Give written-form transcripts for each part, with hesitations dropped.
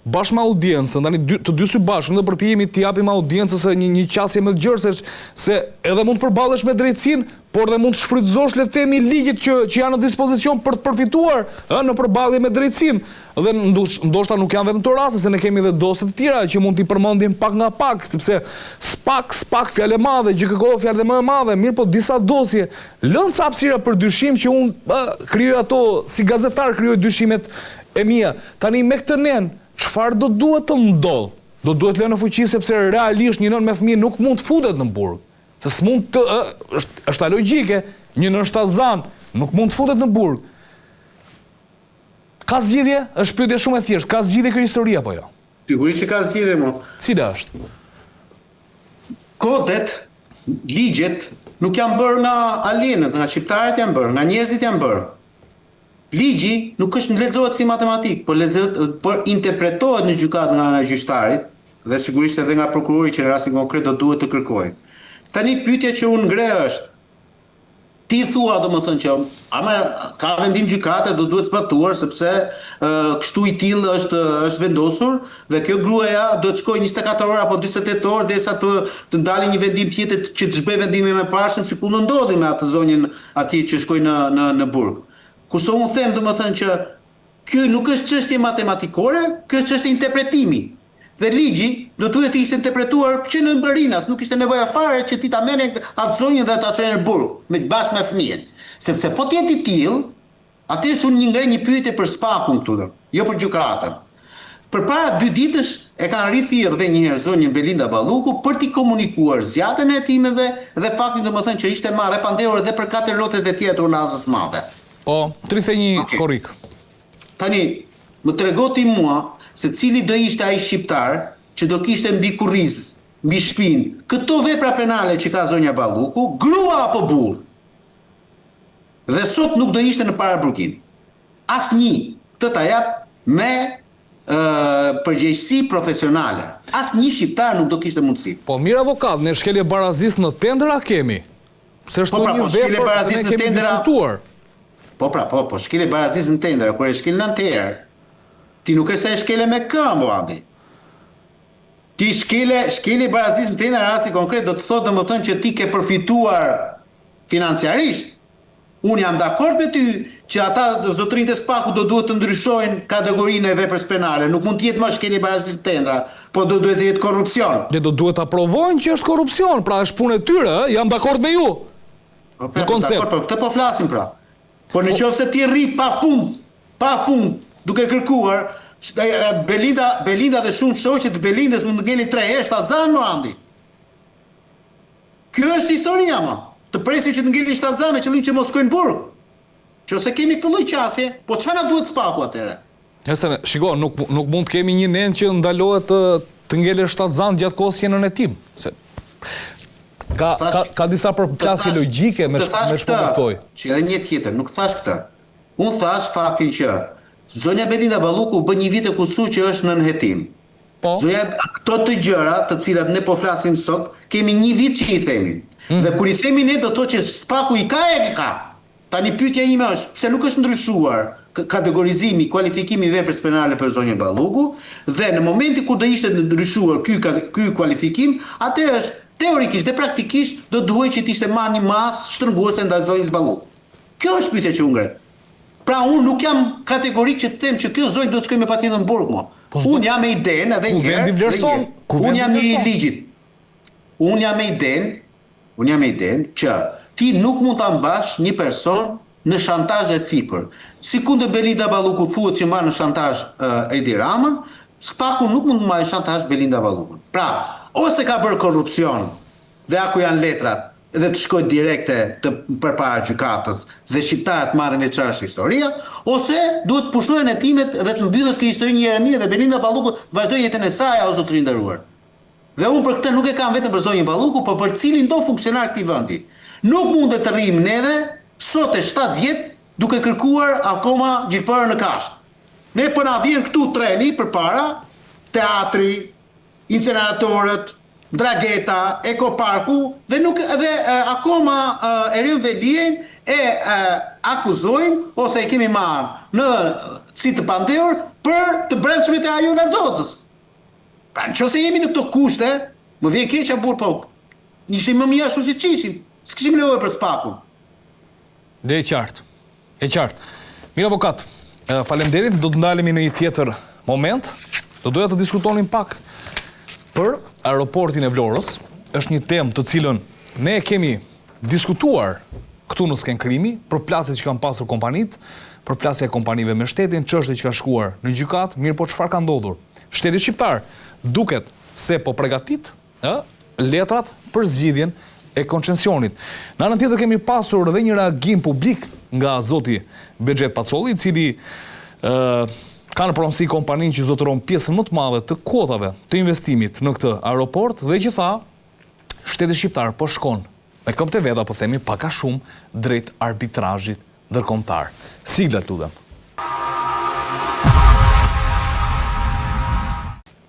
bashkë me audiencën, tani të dy sy bashkë, ne përpiqemi të japim audiencës një qasje më të gjerë se edhe mund të përballesh me drejtësinë, por dhe mund të shfrytëzosh le të themi ligjit që janë në dispozicion për të përfituar në përballje me drejtësinë. Dhe ndoshta nuk janë vetëm të raste, se ne kemi edhe dosje të tjera që mund t'i përmendim pak nga pak, sepse spak fjalë e madhe, GKK fjalë më e madhe, mirë po disa dosje lënë ca hapësira për dyshim që unë krijoj ato si gazetar krijoj dyshimet e mia. Tani me këtë nen, çfarë do duhet të ndodh? Do duhet lënë në fuqi sepse realisht një nën me fëmijë nuk mund të futet në burg. Se s'mund të është logjike, një nën shtatzan nuk mund të futet në burg. Ka zgjidhje? Është pyetje shumë e thjeshtë. Ka zgjidhje kjo histori apo jo? Sigurisht që ka zgjidhje mo. Cila është? Kodet, ligjet nuk janë bërë nga alienët, nga shqiptarët janë bërë, nga njerëzit janë bërë. Ligji nuk është lexohet si matematik, por interpretohet në gjykatë nga ana e gjyqtarit dhe sigurisht edhe nga prokurori që në rastin konkret do duhet të kërkojë. Tani pyetja që unë ngre është, ti thua domethënë që ka vendim gjykate, do duhet zbatuar sepse kështu i tillë është vendosur dhe kjo gruaja do të shkojë 24 orë apo 48 orë derisa të ndalë një vendim tjetër që të zbëj vendimin më parshëm sikur do ndodhi me atë zonjën atij që shkoi në burg. Kurse unë them domethënë që ky nuk është çështje matematikore, ky është çështje interpretimi. Dhe ligji do duhet të ishte interpretuar që në Barinas, nuk ishte nevoja fare që ti ta merrni atë zonjën dhe ta çojë në burg me bashkë me fëmijën. Sepse po të jetë i tillë, atëherë unë ngrej një pyetje për spakun këtu, jo për gjykatën. Përpara 2 ditësh e kanë rithirrë edhe një herë zonjën Belinda Balluku për t'i komunikuar zgjatjen e hetimeve dhe faktin domethënë që ishte marrë e pandehur edhe për 4 lotet e tjera të Urnazës madhe. Po, 31 korrik. Tani, më tregoti mua se cili do ishte ai shqiptar që do kishte mbi kurriz, mbi shpinë, këto vepra penale që ka zonja Balluku, grua apo burr. Dhe sot nuk do ishte në paraburgim. Asnjë, këtë ta jap me përgjegjësi profesionale. Asnjë shqiptar nuk do kishte mundësi. Po mirë avokat, ne shkelje barazis në tendera kemi. Se është një vepër që ne kemi diskutuar. Po, shkelje barazis në tendera, kur e shkel në anëherë, ti nuk e se e shkele me këmbë, Andi. Ti shkele barazis në tendera rasti konkret, do të thotë domethënë që ti ke përfituar financiarisht. Unë jam dakord me ty që ata zotrinjtë e spaku do duhet të ndryshojnë kategorinë e veprës penale. Nuk mund të jetë më shkelje barazis në tendera, po do duhet të jetë korrupsion. Dhe do duhet të aprovojnë që është korrupsion, pra është punë e tyre, jam dakord me ju. Në koncept. Për këtë po flasim pra. Por nëse ti rri pa fund, duke kërkuar, Belinda dhe shumë shoqet të Belindës mund të ngeli 3 herë shtatzan në Andi. Kjo është historia ma. Të presim që të ngeli shtatzan me qëllim që mos shkojnë burg. Qose kemi këtë lloj qasje, po çfarë na duhet spaku atëre? Shiko, nuk mund të kemi një nen që ndalohet të ngele shtatzan gjatë kohës që në hetim. Ka disa përplasje logjike me shpërtoj. Që edhe një tjetër, nuk thash këtë. Unë thash faktin që zonja Belinda Balluku bën një vit e kusur që është në hetim. Zonja, këto të gjëra, të cilat ne po flasim sot, kemi një vit që i themin. Dhe kur i themi ne do të thotë që spaku i ka. Tani pyetja ime është, pse nuk është ndryshuar kategorizimi, kualifikimi i veprës penale për zonjën Balluku, dhe në momentin kur do ishte ndryshuar ky kualifikim, atëherë është teorikisht dhe praktikisht do duhet që të ishte marrë një masë shtrënguese ndaj zonjës Balluku. Kjo është pyetja që unë. Pra unë nuk jam kategorik që të them që kjo zonjë do të shkoj me patjetër në burg mua. Unë jam me idenë edhe një herë. Unë jam i ligjit. Unë jam me idenë që ti nuk mund ta mbash një person në shantazh e sipër. Sikundë Belinda Balluku thuhet që mban në shantazh Edi Ramën, spaku nuk mund të marrë shantazh Belinda Ballukun. Pra, ose ka bërë korrupsion dhe aku janë letrat dhe të shkojnë direkte përpara gjykatës dhe shqiptarët marrin veç çfarë historia, ose duhet të pushtohen hetimet dhe të mbyllet kjo histori një herë mirë dhe Belinda Balluku vazhdoi jetën e saj o zotëri nderuar. Dhe unë për këtë nuk e kam vetëm për zonjën Balluku, por për cilin do funksionar këtij vendi. Nuk mundet të rrim neve sot e 7 vjet duke kërkuar akoma gjilpërën në kasht. Ne po na vjen këtu treni përpara, teatri, inceneratorët, Drageta, Ekoparku dhe akoma Erion Velien e akuzojnë ose e kemi marrë në si të pandehur për të brendshmet e Ajona Xhoxhës. Pra nëse jemi në këto kushte, më vjen keq burr, po ishim më mirë ashtu si çishim. S'kishim nevojë për spakun. Dhe e qartë. E qartë. Mirë avokat, faleminderit, do të ndalemi në një tjetër moment. Do doja të diskutonim pak për aeroportin e Vlorës. Është një temë të cilën ne e kemi diskutuar këtu në Sken Krimi, për plasjet që kanë pasur kompanit, për plasja e kompanive me shtetin, çështje që ka shkuar në gjykat, mirë po çfarë ka ndodhur? Shteti shqiptar duket se po përgatit letrat për zgjidhjen e koncesionit. Në anën tjetër kemi pasur edhe një reagim publik nga zoti Bexhet Pacolli, i cili ka në pronësi kompaninë që zotëron pjesën më të madhe të kuotave të investimit në këtë aeroport dhe që tha, shteti shqiptar po shkon me këmbët e veta, po themi pak a shumë drejt arbitrazhit ndërkombëtar. Sigla lutem.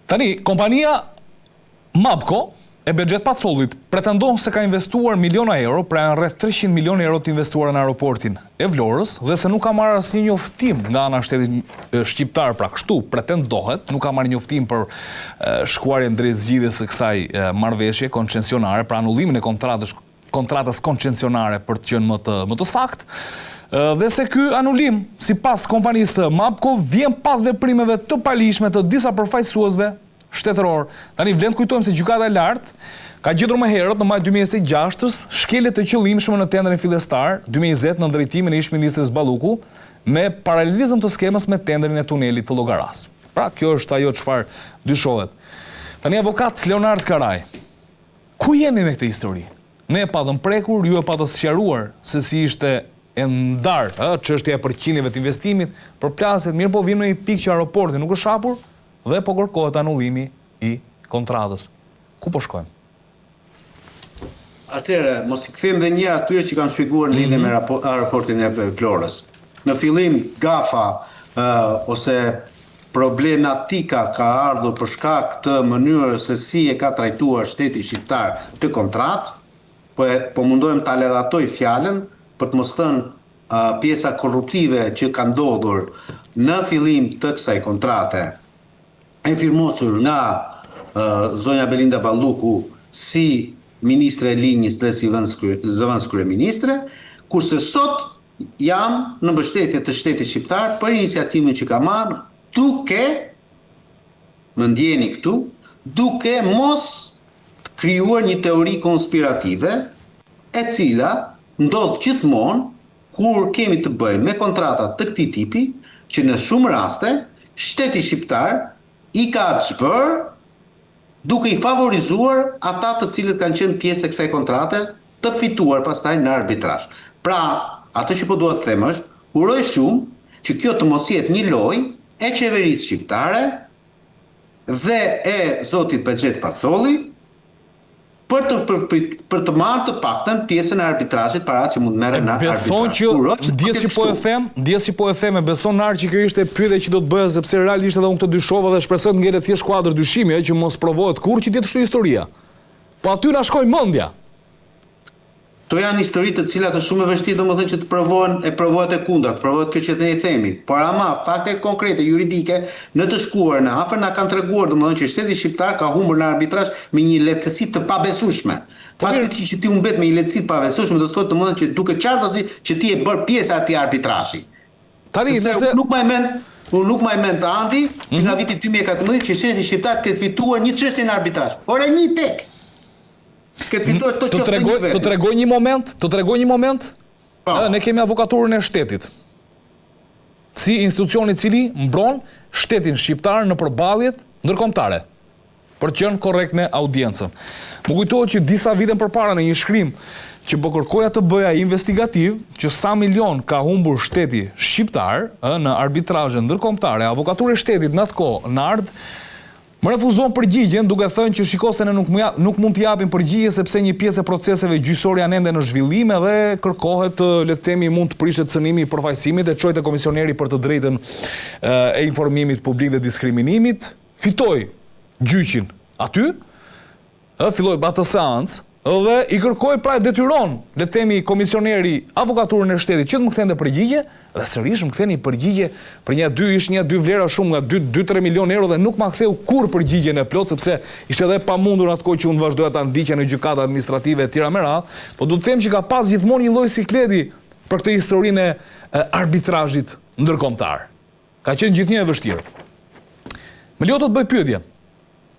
Tani, kompania Mapco e Bexhet Pacollit pretendon se ka investuar miliona euro, pra janë rreth 300 milionë euro të investuar në aeroportin e Vlorës dhe se nuk ka marrë asnjë njoftim nga ana shtetit shqiptar, pra kështu pretendohet, nuk ka marrë njoftim për shkuarjen drejt zgjidhjes së kësaj marrëveshje koncesionare, pra anullimin e kontratës koncesionare për të qenë më të saktë. Dhe se ky anulim, sipas kompanisë Mapco, vjen pas veprimeve të palishme të disa përfaqësuesve shtetëror. Tani vlen të kujtojmë se gjykata e lartë ka gjetur më herët në maj 2026 shkelje të qëllimshme në tendrin fillestar 2020 në drejtimin e ish-ministrit Balluku me paralelizëm të skemës me tendrin e tunelit të Llogaras. Pra kjo është ajo çfarë dyshohet. Tani avokat Leonard Karaj, ku jemi me këtë histori? Ne e patëm prekur, ju e patët sqaruar se si ishte e ndarë çështja e përqindjeve të investimit për plasjet, mirë po vim në një pikë që aeroporti nuk është hapur dhe po kërkohet anullimi i kontratës. Ku po shkojmë? Atëherë, mos i kthejmë dhe një atyre që kanë shpjeguar në lidhje me aeroportin e Vlorës. Në fillim gafa ose problematika ka ardhur për shkak të mënyrës se si e ka trajtuar shteti shqiptar të kontratë, po mundohem ta ledatoj fjalën për të mos thënë pjesa korruptive që ka ndodhur në fillim të kësaj kontrate, e firmosur nga zonja Belinda Balluku si ministre e linjës dhe si zëvendës kryeministre, kurse sot jam në mbështetje të shtetit shqiptar për iniciativën që ka marrë duke, më ndjeni këtu, duke mos krijuar një teori konspirative e cila ndodh gjithmonë kur kemi të bëjmë me kontrata të këtij tipi, që në shumë raste shteti shqiptar i ka zbër duke i favorizuar ata të cilët kanë qenë pjesë e kësaj kontrate të fituar pastaj në arbitrazh. Pra, atë që po dua të them është, uroj shumë që kjo të mos jetë një lojë e qeverisë shqiptare dhe e zotit Bexhet Pacolli për të marrë të paktën pjesën e arbitrazhit para që mund merren në arbitrazh. Beson që ndjes si po e them, beson nar që kjo ishte pyetje që do të bëhet sepse realisht edhe unë këtë dyshova dhe shpresoj të ngelet thjesht kuadër dyshimi që mos provohet kurrë që të jetë kështu historia. Po aty na shkoi mendja. To janë histori të cilat është shumë e vështirë domethënë që të provohet e kundërt, provohet kjo që ne i themi. Por ama fakte konkrete juridike në të shkuar në afër na kanë treguar domethënë që shteti shqiptar ka humbur në arbitrazh me një lehtësi të pabesueshme. Fakti që ti humbet me një lehtësi të pabesueshme do të thotë domethënë që duket qartë që ti e bër pjesë atij arbitrazhi. Tani unë nuk më mend të andi që nga viti 2014 që shteti shqiptar ketë fituar një çështje në arbitrazh. Ora një tek. Të tregoj një moment. Ne kemi avokaturën e shtetit. Si institucioni i cili mbron shtetin shqiptar në përballjet ndërkombëtare për të qenë korrekt me audiencën. Më kujtohet që disa vite përpara në një shkrim që po kërkoja të bëja investigativ që sa milion ka humbur shteti shqiptar në arbitrazhe ndërkombëtare, avokatura e shtetit në atë kohë në ardh më refuzon përgjigjen duke thënë që shikose ne nuk mund të japim përgjigje sepse një pjesë e proceseve gjyqësore janë ende në zhvillim dhe kërkohet le të themi mund të prishet cënimi i përfaqësimit dhe çojë te komisioneri për të drejtën e informimit publik dhe diskriminimit. Fitoi gjyqin aty, filloi atë seancë dhe i kërkoj pra e detyron, le të themi komisioneri avokaturën e shtetit që të më kthente përgjigje, dhe sërish më ktheni përgjigje për një dy vlera shumë nga 2-3 milion euro dhe nuk ma ktheu kur përgjigjen e plot, sepse ishte edhe pamundur atë kohë që unë vazhdoja ta ndiqja në gjykata administrative e tjera me radhë, po du të them që ka pas gjithmonë një lloj sikleti për këtë historinë e arbitrazhit ndërkombëtar. Ka qenë gjithnjë e vështirë. Më lejo të bëj pyetje.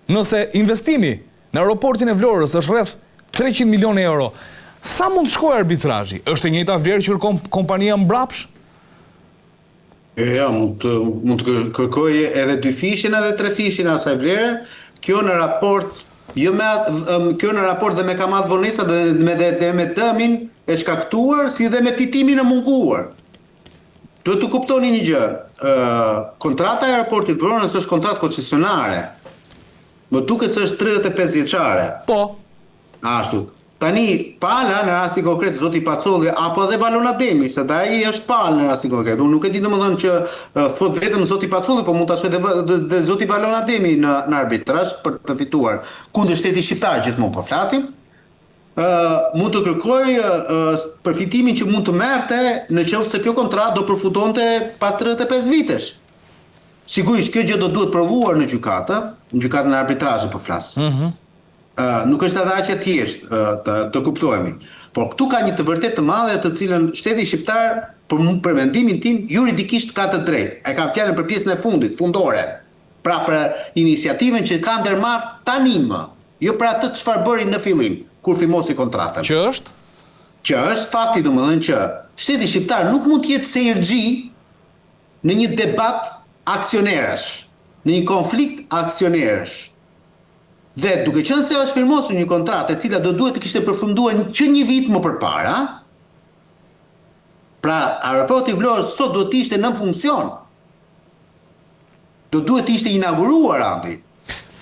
Nëse investimi në aeroportin e Vlorës është rreth 300 milion euro, sa mund të shkojë arbitrazhi? Është e njëjta vlerë që kërkon kompania mbrapsh? Ja, mund të kërkoj edhe 2 fishin edhe 3 fishin asaj vlere. Kjo në raport dhe me kamat vonesa dhe me dëmin e shkaktuar, si dhe me fitimin e munguar. Duhet të kuptoni një gjë. Kontrata e aeroportit Vlorës është kontratë koncesionare. Më duket se është 35 vjeçare. Po. Ashtu. Tani, pala në rastin konkret zoti Pacolli apo edhe Valon Ademi, se da ai është palë në rastin konkret. Unë nuk e di domethënë që thot vetëm zoti Pacolli, po mund ta shojë dhe zoti Valon Ademi në arbitrazh për të fituar kundër shtetit shqiptar, gjithmonë po flasim. Mund të kërkoj përfitimin që mund të merrte në qoftë se kjo kontratë do përfutonte pas 35 vitesh. Sigurisht kjo gjë do duhet provuar në gjykatën e arbitrazhit po flas. Nuk është edhe aq e thjeshtë të kuptohemi. Por këtu ka një të vërtetë të madhe të cilën shteti shqiptar për mendimin tim juridikisht ka të drejtë. E kam fjalën për pjesën e fundit, fundore. Pra për iniciativën që ka ndërmarrë tani më, jo për atë çfarë bëri në fillim, kur firmosi kontratën. Që është? Që është fakti domethënë që shteti shqiptar nuk mund të jetë seirxhi në një debat aksionerësh, në një konflikt aksionerësh. Dhe duke qenë se është firmosur një kontratë e cila do duhet të kishte përfunduar që një vit më përpara, pra aeroporti i Vlorës sot duhet të ishte në funksion. Do duhet të ishte inauguruar andi.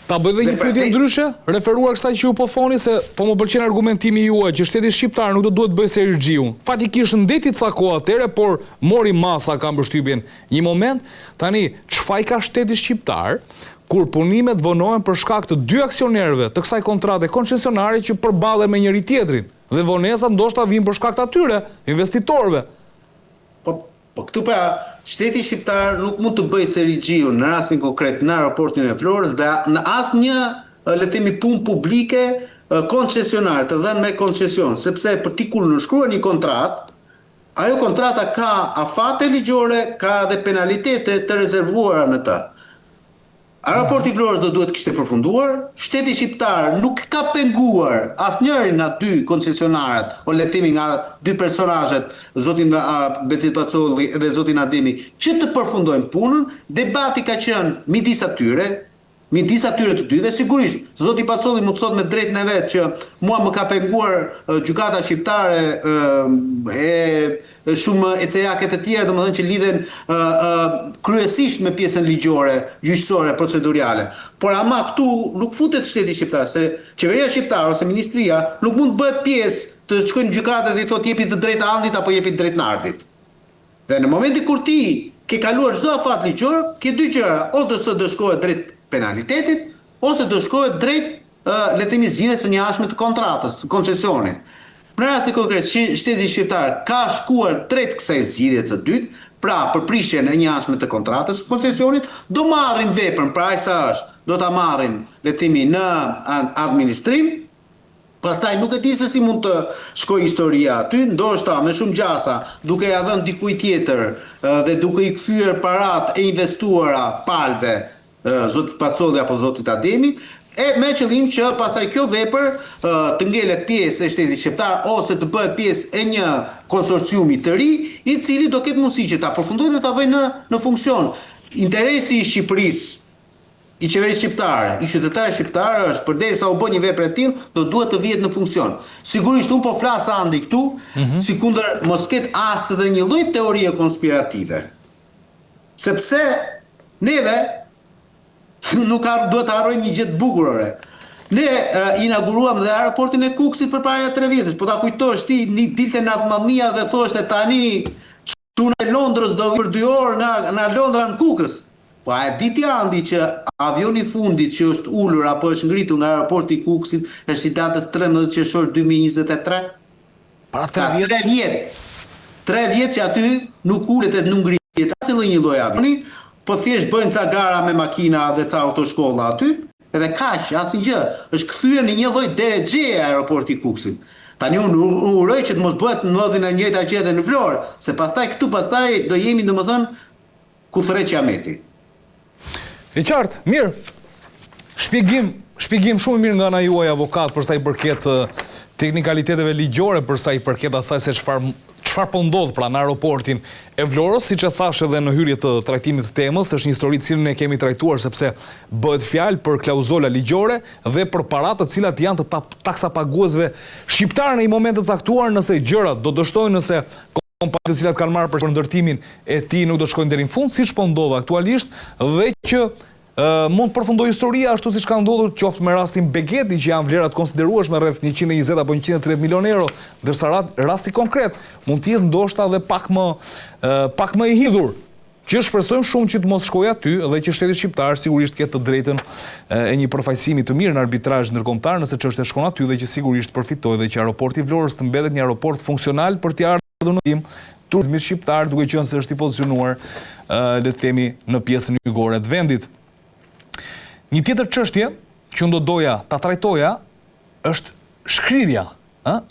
Ta bëj dhe një pyetje ndryshe, referuar kësaj që ju po thoni se po më pëlqen argumentimi juaj që shteti shqiptar nuk do duhet bëj seirxhiu. Fatikisht ndeti ca kohë atëre, por mori masa ka mbështypjen. Një moment, tani çfarë ka shteti shqiptar kur punimet vonohen për shkak të 2 aksionerëve të kësaj kontrate koncesionare që përballen me njëri tjetrin dhe vonesa ndoshta vijnë për shkak të atyre investitorëve. Po këtu pra shteti shqiptar nuk mund të bëjë seirxhiu në rastin konkret në aeroportin e Vlorës dhe në asnjë le të themi punë publike koncesionare të dhënë me koncesion, sepse për ti kur nënshkruar një kontratë, ajo kontrata ka afate ligjore, ka edhe penalitete të rezervuara në të. Aeroporti i Vlorës do duhet kishte përfunduar, shteti shqiptar nuk ka penguar asnjërin nga 2 koncesionarët, o le të themi nga 2 personazhet, zotin Becit Pacolli dhe zotin Ademi, që të përfundojnë punën. Debati ka qenë midis atyre të dyve. Sigurisht, zoti Pacolli mund të thotë me drejtën e vet që mua më ka penguar gjykata shqiptare shumë ECA-ke të tjera, domethënë që lidhen kryesisht me pjesën ligjore, gjyqësore, procedurale. Por ama këtu nuk futet shteti shqiptar, se qeveria shqiptare ose ministria nuk mund të bëhet pjesë të shkojnë gjykatat dhe i thotë jepi të drejtë Andit apo jepi të drejtë Nardit. Dhe në momentin kur ti ke kaluar çdo afat ligjor, ke 2 gjëra, ose do shkohet drejt penalitetit, ose do shkohet drejt le të themi zgjidhjes së njëjashme të kontratës, koncesionit. Në rastin konkret, shteti shqiptar ka shkuar drejt kësaj zgjidhje të dytë, pra përprishjen e njëjashme të kontratës, koncesionit, do marrin veprën, pra ai sa është, do ta marrin, le të themi, në administrim. Pastaj nuk e di se si mund të shkojë historia aty, ndoshta me shumë gjasa, duke ja dhënë dikujt tjetër dhe duke i kthyer parat e investuara palve, zotit Pacolli apo zotit Ademi, me qëllim që pasaj kjo vepër të ngelet pjesë e shtetit shqiptar ose të bëhet pjesë e një konsorciumi të ri, i cili do ketë mundësi që ta përfundojë dhe ta vëjë në funksion. Interesi i Shqipërisë, i qeverisë shqiptare, i qytetarëve shqiptarë është përderisa u bë një vepër e tillë, do duhet të vihet në funksion. Sigurisht unë po flas Andi këtu, sikundër mos ketë as edhe një lloj teorie konspirative. Sepse neve nuk duhet të harrojmë një gjë të bukurore. Ne inauguruam dhe aeroportin e Kukësit përpara 3 vjetësh, po ta kujtosh ti, dilte në Athmallnia dhe thoshte tani çuna e Londrës do vir 2 orë nga Londra në Kukës. Po a e diti Andi që avioni fundit që është ullur apo është ngritur nga aeroporti i Kukësit është i datës 13 qershor 2023? Para Ka 3 vjet. 3 vjet që aty nuk ullet e nuk ngrihet asnjë lloj një lloj avioni, po thjesht bëjnë ca gara me makina dhe ca autoshkolla aty, edhe kaq, asnjë. Është kthyer në një lloj deregjeje aeroporti i Kukësit. Tani unë uroj që të mos bëhet në modhin e njëjta gjë edhe në Vlorë, se pastaj do jemi domethënë ku thret Qameti. E qartë, mirë. Shpjegim shumë mirë nga ana juaj avokat për sa i përket teknikaliteteve ligjore, për sa i përket asaj se çfarë po ndodh pra në aeroportin e Vlorës, siç e thash edhe në hyrje të trajtimit të temës, është një histori cilën ne kemi trajtuar sepse bëhet fjalë për klauzola ligjore dhe për paratë të cilat janë të taksapaguesve shqiptar në një moment të caktuar, nëse gjërat do dështojnë, nëse kompanitë të cilat kanë marrë për ndërtimin e tij nuk do shkojnë deri në fund, siç po ndodh aktualisht, dhe që mund të përfundoj historia ashtu siç ka ndodhur qoftë me rastin Begeti, që janë vlerat konsiderueshme rreth 120 apo 130 milionë euro, ndërsa rasti konkret mund të jetë ndoshta edhe pak më i hidhur, që shpresojmë shumë që të mos shkojë aty dhe që shteti shqiptar sigurisht ketë të drejtën e një përfaqësimi të mirë në arbitrazh ndërkombëtar nëse çështja shkon aty dhe që sigurisht përfitojë dhe që aeroporti i Vlorës të mbetet një aeroport funksional për të ardhur në turizmit shqiptar, duke qenë se është i pozicionuar le të themi në pjesën jugore të vendit. Një tjetër çështje që unë do doja ta trajtoja është shkrirja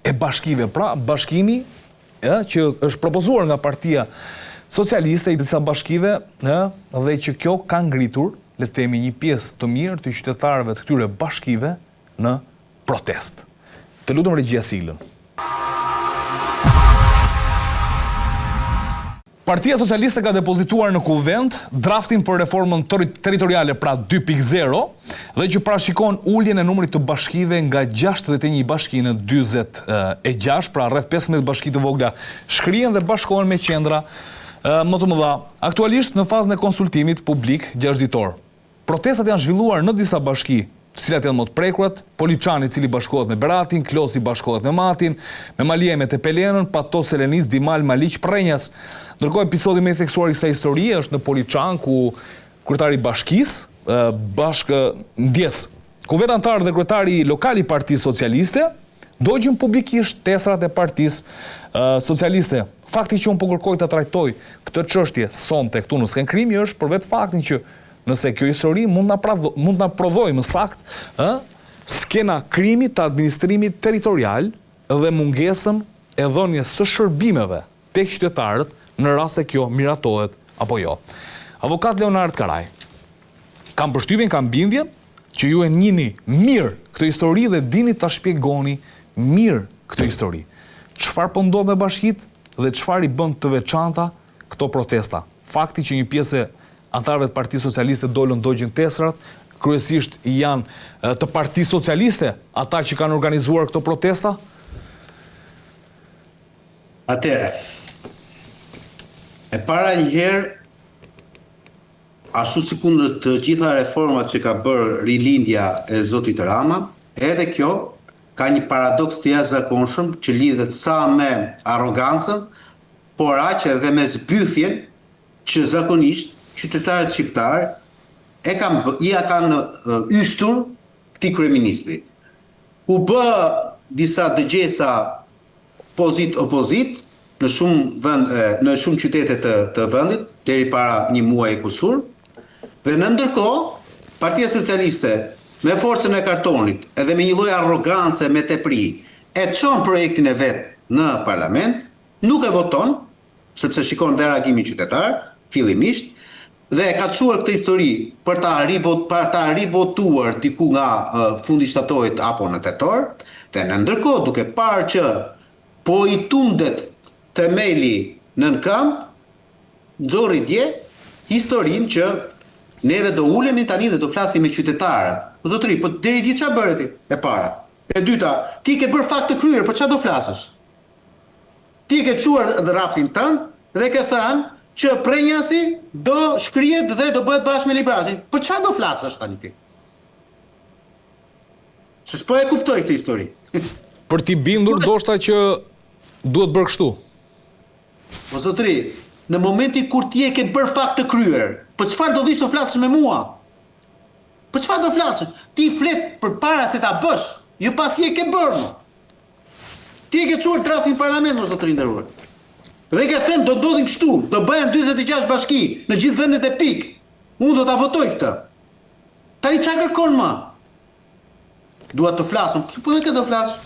e bashkive, pra bashkimi që është propozuar nga Partia Socialiste i disa bashkive dhe që kjo ka ngritur, le të themi, një pjesë të mirë të qytetarëve të këtyre bashkive në protest. Të lutem regjia siglën. Partia Socialiste ka depozituar në kuvent draftin për reformën territoriale, pra 2.0, dhe që parashikon uljen e numrit të bashkive nga 61 bashki në 46, pra rreth 15 bashki të vogla shkrihen dhe bashkohen me qendra më të mëdha. Aktualisht në fazën e konsultimit publik 6 ditor. Protestat janë zhvilluar në disa bashki, të cilat janë më të prekurat: Poliçani, i cili bashkohet me Beratin, Klosi bashkohet me Matin, me Malije me Tepelenën, Patos, Selenis, Dimal, Maliq, Prenjas. Ndërkohë episodi më i theksuar i kësaj historie është në Poliçan, ku kryetari i bashkisë ndjes ku vetë antarë dhe kryetari lokal i Partisë Socialiste dogjën publikisht tesrat e Partisë Socialiste. Fakti që unë po kërkoj ta trajtoj këtë çështje sonte këtu në Sken Krimi është për vetë faktin që nëse kjo histori mund na prodhojë më saktë skena krimi të administrimit territorial dhe mungesën e dhënies së shërbimeve tek qytetarët në rast se kjo miratohet apo jo. Avokat Leonard Karaj, kam përshtypjen, kam bindjen që ju e njihni mirë këtë histori dhe dini ta shpjegoni mirë këtë histori. Çfarë po ndodh me bashkitë dhe çfarë i bën të veçanta këto protesta? Fakti që një pjesë antarëve të Partisë Socialiste dolën dogjën tesrat, kryesisht janë të Partisë Socialiste ata që kanë organizuar këto protesta? Atëherë, e para njëherë, ashtu si kundër të gjitha reformat që ka bërë rilindja e Zotit Rama, edhe kjo ka një paradoks të jashtëzakonshëm që lidhet sa me arrogancën, por aq edhe me zbythjen që zakonisht qytetarët shqiptarë ia kanë yshtur këtij kryeministri. U bë disa dëgjesa pozit-opozit në shumë qytete të vendit deri para një muaji kusur, dhe në ndërkohë Partia Socialiste me forcën e kartonit edhe me një lloj arrogance me tepri e çon projektin e vet në parlament, nuk e voton sepse shikon dhe reagimin qytetar fillimisht, dhe ka çuar këtë histori për ta rivotuar diku nga fundi shtatorit apo në tetor, dhe në ndërkohë duke parë që po i tundet themeli nën kamp, nxorri dje historinë që neve do ulemi tani dhe do flasim me qytetarët. Zotëri, po deri dje çfarë bëre ti? E para. E dyta, ti ke bërë fakt të kryer, për çfarë do flasësh? Ti ke çuar rrafin tënd dhe ke thënë që Prenjasi do shkrihet dhe do bëhet bashkë me Librazin. Për çfarë do flasësh tani ti? Se s'po e kuptoj këtë histori. Për t'i bindur ndoshta që duhet bërë kështu. Po zotëri, në momenti kur ti e ke bërë fakt të kryer, për çfarë do vish të flasësh me mua? Për çfarë do flasësh? Ti flet përpara se ta bësh, jo pasi e ke bërë. Ti e ke çuar trafin në parlament, mos zotëri nderuar. Dhe ke thënë do ndodhin kështu, do bëhen 46 bashki në gjithë vendet e pikë. Unë do ta votoj këtë. Tani çfarë kërkon më? Dua të flasëm. Po e ke do flas?